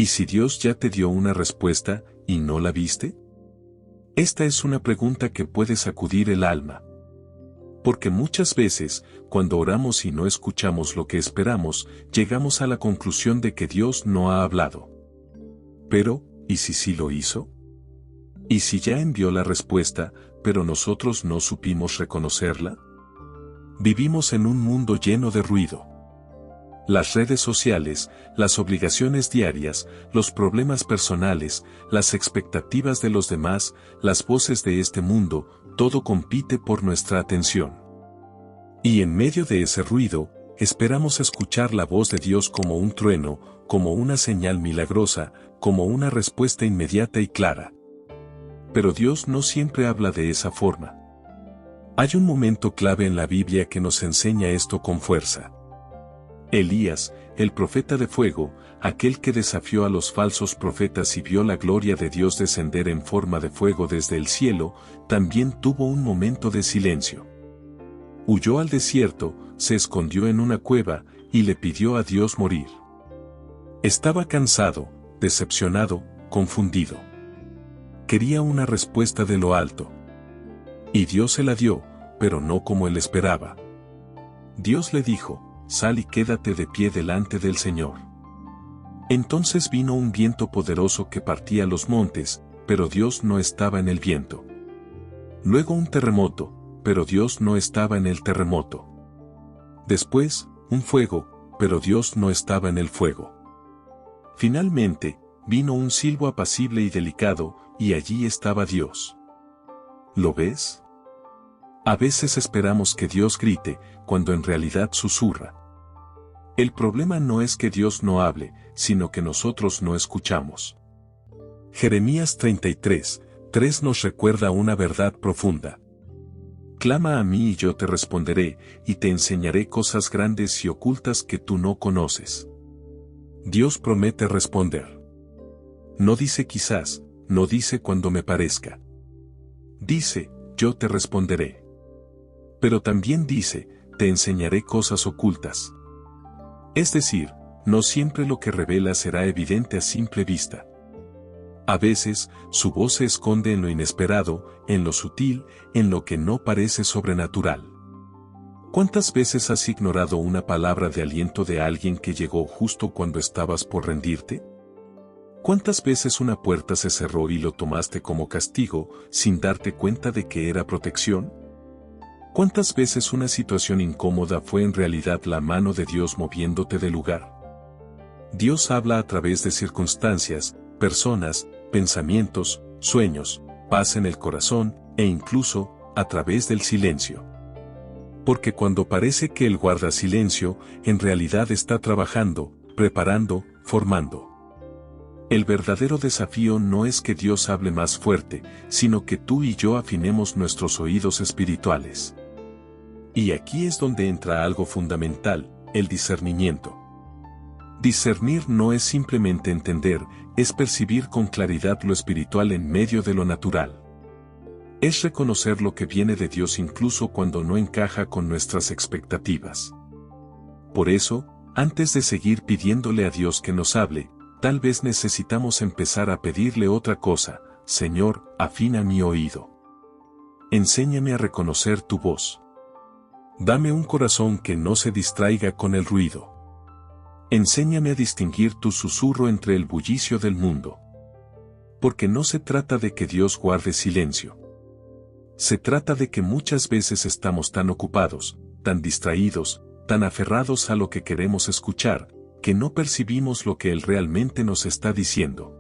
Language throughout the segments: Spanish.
si Dios ya te dio una respuesta, ¿y no la viste? Esta es una pregunta que puede sacudir el alma. Porque muchas veces, cuando oramos y no escuchamos lo que esperamos, llegamos a la conclusión de que Dios no ha hablado. Pero, ¿y si sí lo hizo? ¿Y si ya envió la respuesta, pero nosotros no supimos reconocerla? Vivimos en un mundo lleno de ruido. Las redes sociales, las obligaciones diarias, los problemas personales, las expectativas de los demás, las voces de este mundo, todo compite por nuestra atención. Y en medio de ese ruido, esperamos escuchar la voz de Dios como un trueno, como una señal milagrosa, como una respuesta inmediata y clara. Pero Dios no siempre habla de esa forma. Hay un momento clave en la Biblia que nos enseña esto con fuerza. Elías, el profeta de fuego, aquel que desafió a los falsos profetas y vio la gloria de Dios descender en forma de fuego desde el cielo, también tuvo un momento de silencio. Huyó al desierto, se escondió en una cueva, y le pidió a Dios morir. Estaba cansado, decepcionado, confundido. Quería una respuesta de lo alto. Y Dios se la dio, pero no como él esperaba. Dios le dijo: sal y quédate de pie delante del Señor. Entonces vino un viento poderoso que partía los montes, pero Dios no estaba en el viento. Luego un terremoto, pero Dios no estaba en el terremoto. Después, un fuego, pero Dios no estaba en el fuego. Finalmente, vino un silbo apacible y delicado, y allí estaba Dios. ¿Lo ves? A veces esperamos que Dios grite, cuando en realidad susurra. El problema no es que Dios no hable, sino que nosotros no escuchamos. Jeremías 33:3 nos recuerda una verdad profunda. Clama a mí y yo te responderé, y te enseñaré cosas grandes y ocultas que tú no conoces. Dios promete responder. No dice quizás, no dice cuando me parezca. Dice, yo te responderé. Pero también dice, te enseñaré cosas ocultas. Es decir, no siempre lo que revela será evidente a simple vista. A veces, su voz se esconde en lo inesperado, en lo sutil, en lo que no parece sobrenatural. ¿Cuántas veces has ignorado una palabra de aliento de alguien que llegó justo cuando estabas por rendirte? ¿Cuántas veces una puerta se cerró y lo tomaste como castigo, sin darte cuenta de que era protección? ¿Cuántas veces una situación incómoda fue en realidad la mano de Dios moviéndote del lugar? Dios habla a través de circunstancias, personas, pensamientos, sueños, paz en el corazón, e incluso, a través del silencio. Porque cuando parece que Él guarda silencio, en realidad está trabajando, preparando, formando. El verdadero desafío no es que Dios hable más fuerte, sino que tú y yo afinemos nuestros oídos espirituales. Y aquí es donde entra algo fundamental, el discernimiento. Discernir no es simplemente entender, es percibir con claridad lo espiritual en medio de lo natural. Es reconocer lo que viene de Dios incluso cuando no encaja con nuestras expectativas. Por eso, antes de seguir pidiéndole a Dios que nos hable, tal vez necesitamos empezar a pedirle otra cosa: Señor, afina mi oído. Enséñame a reconocer tu voz. Dame un corazón que no se distraiga con el ruido. Enséñame a distinguir tu susurro entre el bullicio del mundo. Porque no se trata de que Dios guarde silencio. Se trata de que muchas veces estamos tan ocupados, tan distraídos, tan aferrados a lo que queremos escuchar, que no percibimos lo que Él realmente nos está diciendo.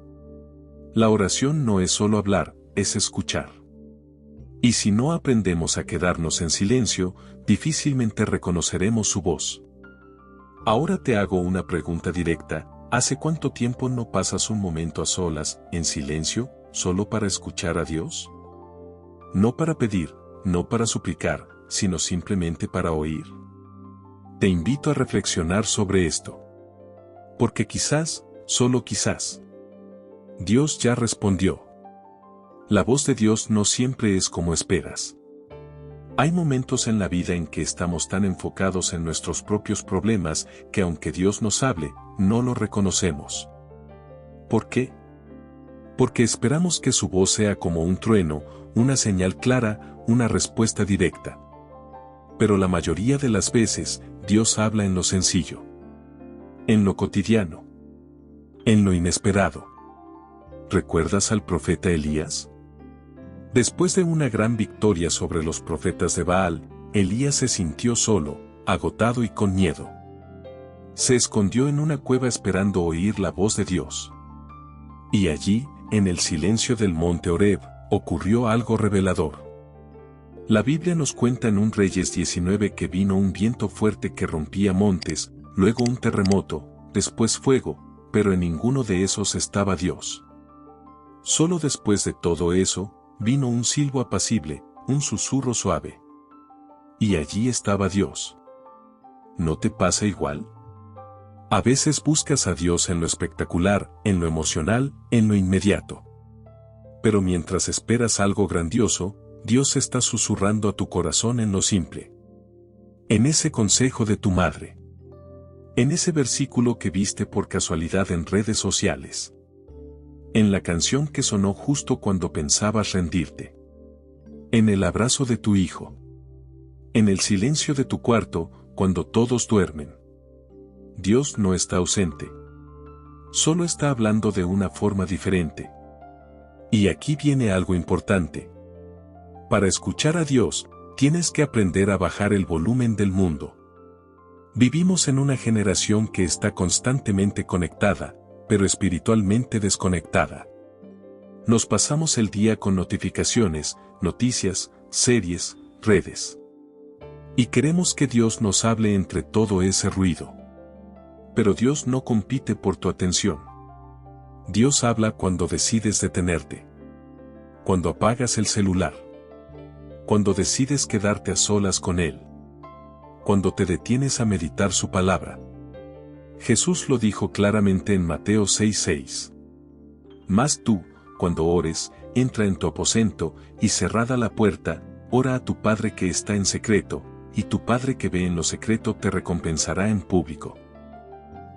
La oración no es solo hablar, es escuchar. Y si no aprendemos a quedarnos en silencio, difícilmente reconoceremos su voz. Ahora te hago una pregunta directa: ¿hace cuánto tiempo no pasas un momento a solas, en silencio, solo para escuchar a Dios? No para pedir, no para suplicar, sino simplemente para oír. Te invito a reflexionar sobre esto. Porque quizás, solo quizás, Dios ya respondió. La voz de Dios no siempre es como esperas. Hay momentos en la vida en que estamos tan enfocados en nuestros propios problemas que aunque Dios nos hable, no lo reconocemos. ¿Por qué? Porque esperamos que su voz sea como un trueno, una señal clara, una respuesta directa. Pero la mayoría de las veces, Dios habla en lo sencillo, en lo cotidiano, en lo inesperado. ¿Recuerdas al profeta Elías? Después de una gran victoria sobre los profetas de Baal, Elías se sintió solo, agotado y con miedo. Se escondió en una cueva esperando oír la voz de Dios. Y allí, en el silencio del monte Horeb, ocurrió algo revelador. La Biblia nos cuenta en 1 Reyes 19 que vino un viento fuerte que rompía montes, luego un terremoto, después fuego, pero en ninguno de esos estaba Dios. Solo después de todo eso, vino un silbo apacible, un susurro suave. Y allí estaba Dios. ¿No te pasa igual? A veces buscas a Dios en lo espectacular, en lo emocional, en lo inmediato. Pero mientras esperas algo grandioso, Dios está susurrando a tu corazón en lo simple. En ese consejo de tu madre. En ese versículo que viste por casualidad en redes sociales. En la canción que sonó justo cuando pensabas rendirte. En el abrazo de tu hijo. En el silencio de tu cuarto, cuando todos duermen. Dios no está ausente. Solo está hablando de una forma diferente. Y aquí viene algo importante. Para escuchar a Dios, tienes que aprender a bajar el volumen del mundo. Vivimos en una generación que está constantemente conectada, pero espiritualmente desconectada. Nos pasamos el día con notificaciones, noticias, series, redes. Y queremos que Dios nos hable entre todo ese ruido. Pero Dios no compite por tu atención. Dios habla cuando decides detenerte. Cuando apagas el celular. Cuando decides quedarte a solas con Él. Cuando te detienes a meditar su palabra. Jesús lo dijo claramente en Mateo 6:6. Mas tú, cuando ores, entra en tu aposento, y cerrada la puerta, ora a tu Padre que está en secreto, y tu Padre que ve en lo secreto te recompensará en público.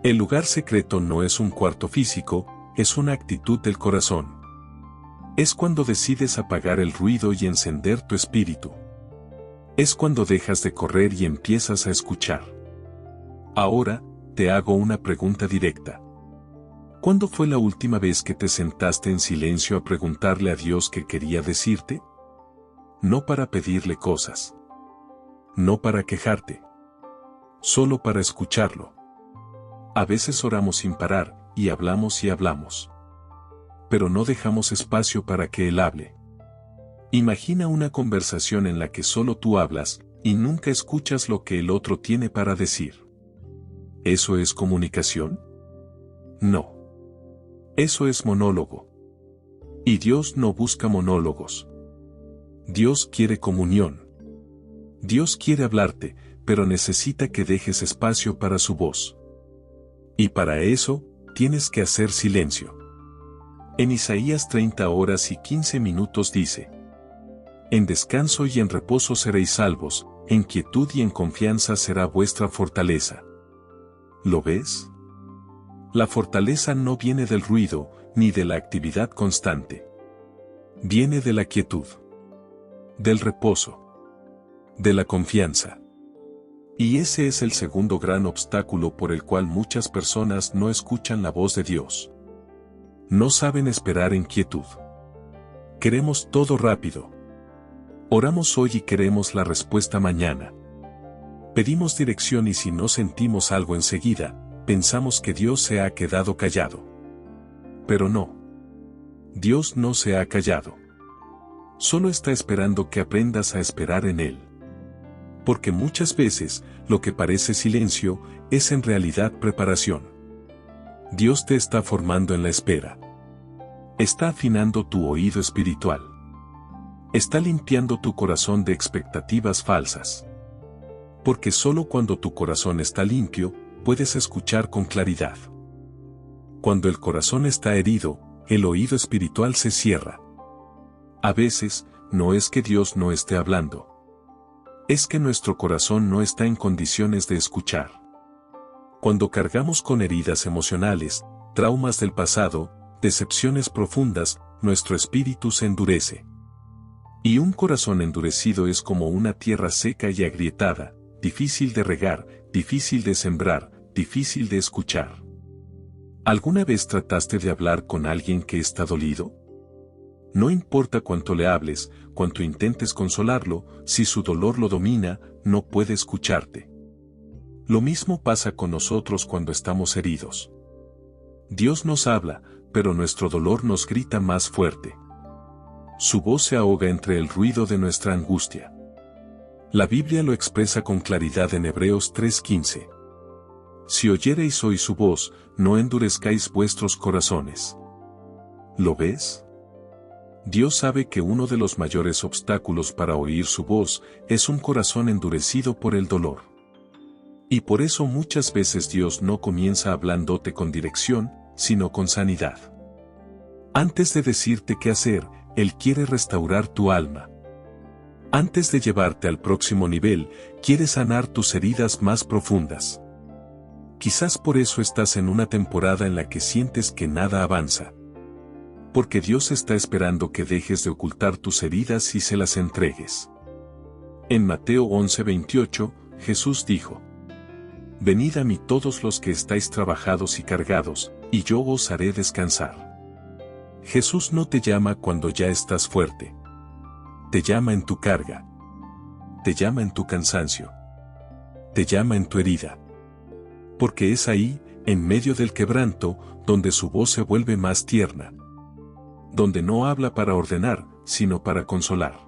El lugar secreto no es un cuarto físico, es una actitud del corazón. Es cuando decides apagar el ruido y encender tu espíritu. Es cuando dejas de correr y empiezas a escuchar. Ahora, te hago una pregunta directa. ¿Cuándo fue la última vez que te sentaste en silencio a preguntarle a Dios qué quería decirte? No para pedirle cosas. No para quejarte. Solo para escucharlo. A veces oramos sin parar, y hablamos y hablamos. Pero no dejamos espacio para que Él hable. Imagina una conversación en la que solo tú hablas, y nunca escuchas lo que el otro tiene para decir. ¿Eso es comunicación? No. Eso es monólogo. Y Dios no busca monólogos. Dios quiere comunión. Dios quiere hablarte, pero necesita que dejes espacio para su voz. Y para eso, tienes que hacer silencio. En Isaías 30 horas y 15 minutos dice: En descanso y en reposo seréis salvos, en quietud y en confianza será vuestra fortaleza. ¿Lo ves? La fortaleza no viene del ruido, ni de la actividad constante. Viene de la quietud. Del reposo. De la confianza. Y ese es el segundo gran obstáculo por el cual muchas personas no escuchan la voz de Dios. No saben esperar en quietud. Queremos todo rápido. Oramos hoy y queremos la respuesta mañana. Pedimos dirección y si no sentimos algo enseguida, pensamos que Dios se ha quedado callado. Pero no. Dios no se ha callado. Solo está esperando que aprendas a esperar en Él. Porque muchas veces, lo que parece silencio, es en realidad preparación. Dios te está formando en la espera. Está afinando tu oído espiritual. Está limpiando tu corazón de expectativas falsas. Porque solo cuando tu corazón está limpio, puedes escuchar con claridad. Cuando el corazón está herido, el oído espiritual se cierra. A veces, no es que Dios no esté hablando. Es que nuestro corazón no está en condiciones de escuchar. Cuando cargamos con heridas emocionales, traumas del pasado, decepciones profundas, nuestro espíritu se endurece. Y un corazón endurecido es como una tierra seca y agrietada, difícil de regar, difícil de sembrar, difícil de escuchar. ¿Alguna vez trataste de hablar con alguien que está dolido? No importa cuánto le hables, cuánto intentes consolarlo, si su dolor lo domina, no puede escucharte. Lo mismo pasa con nosotros cuando estamos heridos. Dios nos habla, pero nuestro dolor nos grita más fuerte. Su voz se ahoga entre el ruido de nuestra angustia. La Biblia lo expresa con claridad en Hebreos 3:15. Si oyereis hoy su voz, no endurezcáis vuestros corazones. ¿Lo ves? Dios sabe que uno de los mayores obstáculos para oír su voz es un corazón endurecido por el dolor. Y por eso muchas veces Dios no comienza hablándote con dirección, sino con sanidad. Antes de decirte qué hacer, Él quiere restaurar tu alma. Antes de llevarte al próximo nivel, quiere sanar tus heridas más profundas. Quizás por eso estás en una temporada en la que sientes que nada avanza. Porque Dios está esperando que dejes de ocultar tus heridas y se las entregues. En Mateo 11:28, Jesús dijo: Venid a mí todos los que estáis trabajados y cargados, y yo os haré descansar. Jesús no te llama cuando ya estás fuerte. Te llama en tu carga. Te llama en tu cansancio. Te llama en tu herida. Porque es ahí, en medio del quebranto, donde su voz se vuelve más tierna. Donde no habla para ordenar, sino para consolar.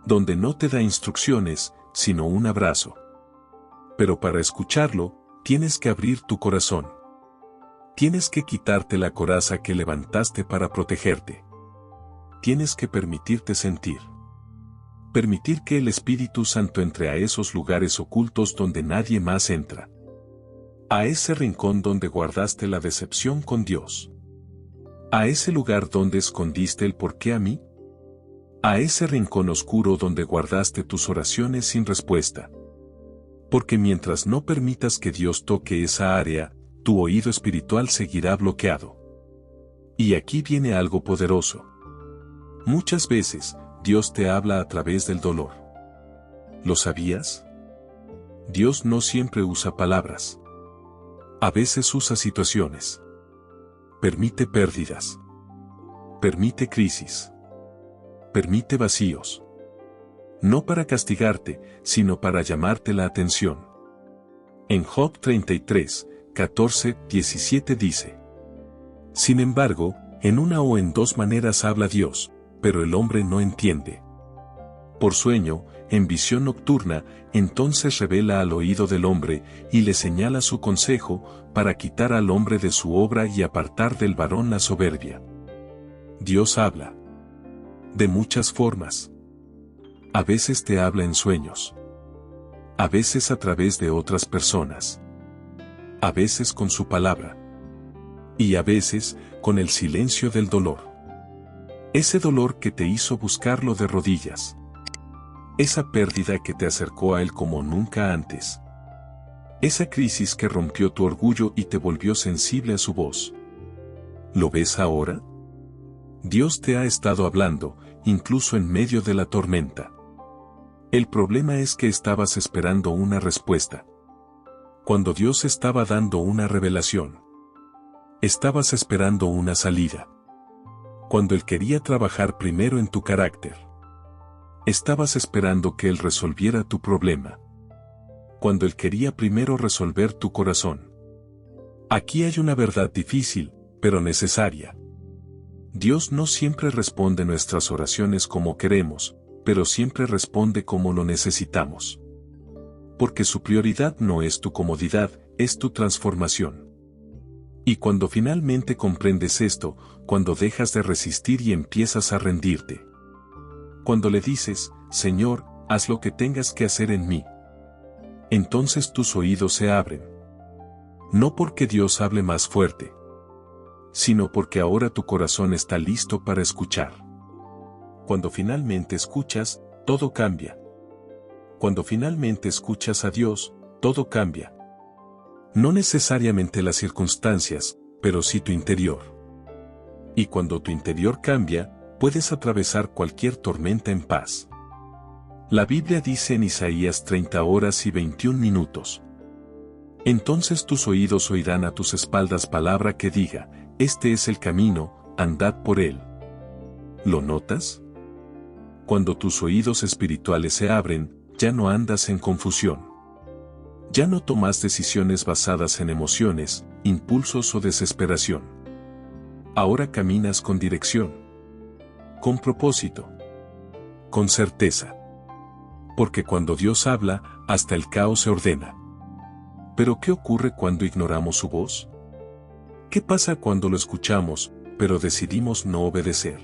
Donde no te da instrucciones, sino un abrazo. Pero para escucharlo, tienes que abrir tu corazón. Tienes que quitarte la coraza que levantaste para protegerte. Tienes que permitirte sentir. Permitir que el Espíritu Santo entre a esos lugares ocultos donde nadie más entra. A ese rincón donde guardaste la decepción con Dios. A ese lugar donde escondiste el ¿por qué a mí? A ese rincón oscuro donde guardaste tus oraciones sin respuesta. Porque mientras no permitas que Dios toque esa área, tu oído espiritual seguirá bloqueado. Y aquí viene algo poderoso. Muchas veces, Dios te habla a través del dolor. ¿Lo sabías? Dios no siempre usa palabras. A veces usa situaciones. Permite pérdidas. Permite crisis. Permite vacíos. No para castigarte, sino para llamarte la atención. En Job 33, 14, 17 dice: Sin embargo, en una o en dos maneras habla Dios, pero el hombre no entiende. Por sueño, en visión nocturna, entonces revela al oído del hombre, y le señala su consejo, para quitar al hombre de su obra y apartar del varón la soberbia. Dios habla. De muchas formas. A veces te habla en sueños. A veces a través de otras personas. A veces con su palabra. Y a veces, con el silencio del dolor. Ese dolor que te hizo buscarlo de rodillas. Esa pérdida que te acercó a Él como nunca antes. Esa crisis que rompió tu orgullo y te volvió sensible a su voz. ¿Lo ves ahora? Dios te ha estado hablando, incluso en medio de la tormenta. El problema es que estabas esperando una respuesta. Cuando Dios estaba dando una revelación. Estabas esperando una salida. Cuando Él quería trabajar primero en tu carácter. Estabas esperando que Él resolviera tu problema. Cuando Él quería primero resolver tu corazón. Aquí hay una verdad difícil, pero necesaria. Dios no siempre responde nuestras oraciones como queremos, pero siempre responde como lo necesitamos. Porque su prioridad no es tu comodidad, es tu transformación. Y cuando finalmente comprendes esto, cuando dejas de resistir y empiezas a rendirte. Cuando le dices, Señor, haz lo que tengas que hacer en mí. Entonces tus oídos se abren. No porque Dios hable más fuerte, sino porque ahora tu corazón está listo para escuchar. Cuando finalmente escuchas, todo cambia. Cuando finalmente escuchas a Dios, todo cambia. No necesariamente las circunstancias, pero sí tu interior. Y cuando tu interior cambia, puedes atravesar cualquier tormenta en paz. La Biblia dice en Isaías 30 horas y 21 minutos. Entonces tus oídos oirán a tus espaldas palabra que diga, este es el camino, andad por él. ¿Lo notas? Cuando tus oídos espirituales se abren, ya no andas en confusión. Ya no tomas decisiones basadas en emociones, impulsos o desesperación. Ahora caminas con dirección. Con propósito. Con certeza. Porque cuando Dios habla, hasta el caos se ordena. ¿Pero qué ocurre cuando ignoramos su voz? ¿Qué pasa cuando lo escuchamos, pero decidimos no obedecer?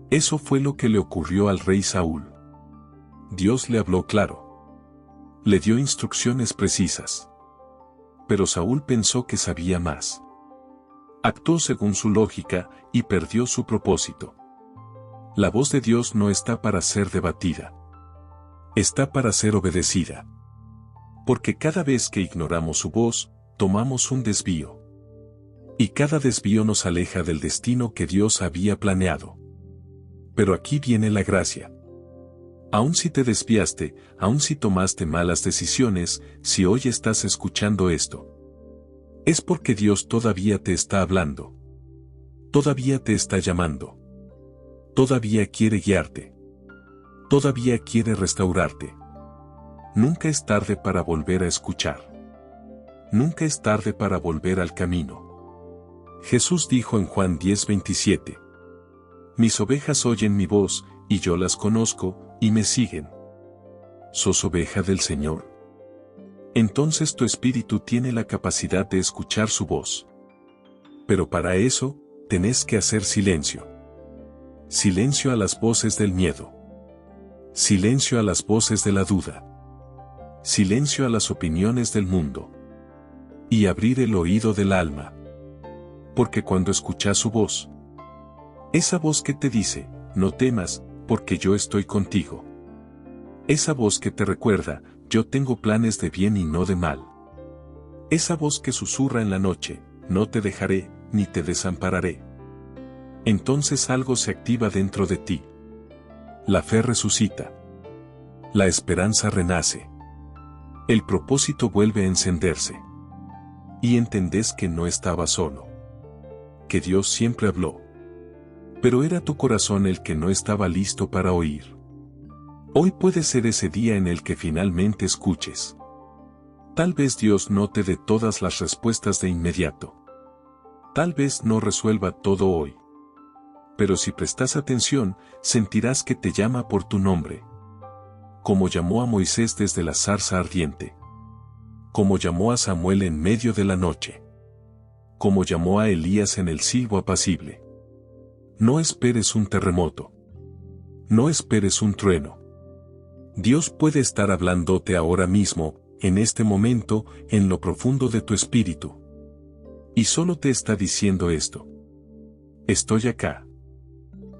Eso fue lo que le ocurrió al rey Saúl. Dios le habló claro. Le dio instrucciones precisas. Pero Saúl pensó que sabía más. Actuó según su lógica y perdió su propósito. La voz de Dios no está para ser debatida. Está para ser obedecida. Porque cada vez que ignoramos su voz, tomamos un desvío. Y cada desvío nos aleja del destino que Dios había planeado. Pero aquí viene la gracia. Aun si te desviaste, aun si tomaste malas decisiones, si hoy estás escuchando esto, es porque Dios todavía te está hablando. Todavía te está llamando. Todavía quiere guiarte. Todavía quiere restaurarte. Nunca es tarde para volver a escuchar. Nunca es tarde para volver al camino. Jesús dijo en Juan 10:27. Mis ovejas oyen mi voz, y yo las conozco, y me siguen. ¿Sos oveja del Señor? Entonces tu espíritu tiene la capacidad de escuchar su voz. Pero para eso, tenés que hacer silencio. Silencio a las voces del miedo. Silencio a las voces de la duda. Silencio a las opiniones del mundo. Y abrir el oído del alma. Porque cuando escuchas su voz, esa voz que te dice, no temas, porque yo estoy contigo. Esa voz que te recuerda, yo tengo planes de bien y no de mal. Esa voz que susurra en la noche, no te dejaré, ni te desampararé. Entonces algo se activa dentro de ti. La fe resucita. La esperanza renace. El propósito vuelve a encenderse. Y entendés que no estabas solo. Que Dios siempre habló. Pero era tu corazón el que no estaba listo para oír. Hoy puede ser ese día en el que finalmente escuches. Tal vez Dios no te dé todas las respuestas de inmediato. Tal vez no resuelva todo hoy. Pero si prestas atención, sentirás que te llama por tu nombre. Como llamó a Moisés desde la zarza ardiente. Como llamó a Samuel en medio de la noche. Como llamó a Elías en el silbo apacible. No esperes un terremoto. No esperes un trueno. Dios puede estar hablándote ahora mismo, en este momento, en lo profundo de tu espíritu. Y solo te está diciendo esto. Estoy acá.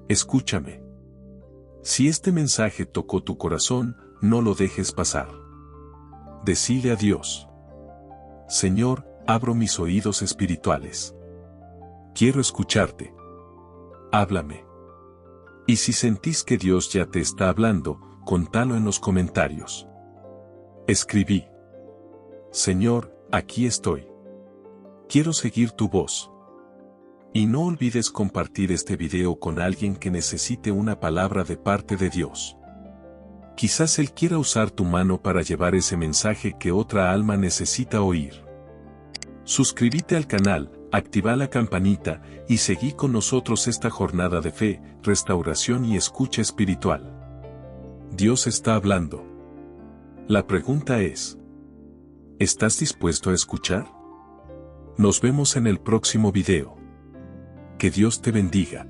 Escúchame. Si este mensaje tocó tu corazón, no lo dejes pasar. Decile a Dios. Señor, abro mis oídos espirituales. Quiero escucharte. Háblame. Y si sentís que Dios ya te está hablando, contalo en los comentarios. Escribí. Señor, aquí estoy. Quiero seguir tu voz. Y no olvides compartir este video con alguien que necesite una palabra de parte de Dios. Quizás Él quiera usar tu mano para llevar ese mensaje que otra alma necesita oír. Suscríbete al canal, activa la campanita y seguí con nosotros esta jornada de fe, restauración y escucha espiritual. Dios está hablando. La pregunta es: ¿estás dispuesto a escuchar? Nos vemos en el próximo video. Que Dios te bendiga.